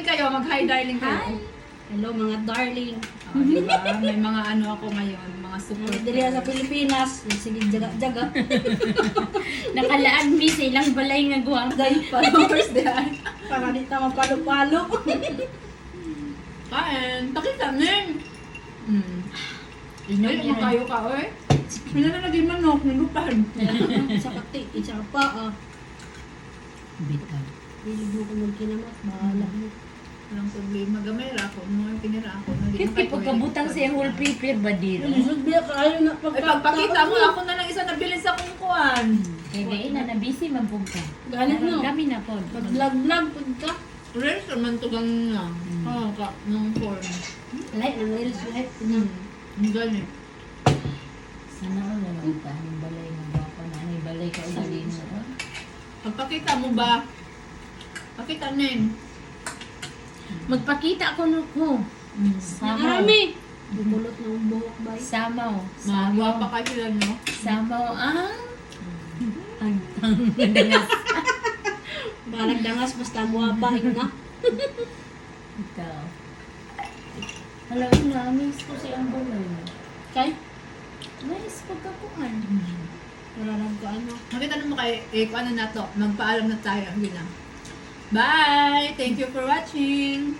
kayo, mag-hi darling kayo. Hi! Hello mga darling. Oh, diba? May mga ano ako ngayon, mga super. Dili sa Pilipinas, sige jaga-jaga. Nakalaan mi sa ilang balay nga guwang. Dahil Followers diyan. para di ta mapalo-palo. Kain, takita nin. Inom Ay, yan. makayo ka, oy. Pinanalagay manok, nilupan. Sa kati, isa pa ah. Bitaw. Hindi mo ko magkinamat, bahala mo. Walang problema, gamay ra ako. Mga pinira ako. Kaya pagkabutang sa whole paper ba dito? Lisod biya kaayo na Ay, pagpakita mo, ako na lang isa nabilin sa kungkuan. Kaya gaya na nabisi mampung ka. Ganit no. Kami na po. Pag-vlog-vlog pud ka. Reels naman to gang lang. Oo, ka, nung form. Light ng reels light. Ang ganit. Sana all na lang ka. Ang balay nga ba ako na. Ang balay ka ugali mo. Pagpakita mo ba? Pakita nin. Magpakita ko no ko. Samaw. Marami. Bumulot ng buhok bay. Samaw. Mga guwapa Samaw. ka sila, no? Samaw ang dangas. Balag dangas basta guwapa na. Ikaw. Alam mo na, miss ko si ang balay. Kay Nice pagkakuhan. wala lang ko ano. Nakita naman kay, ano na to, magpaalam na tayo. Yun lang. Bye! Thank you for watching!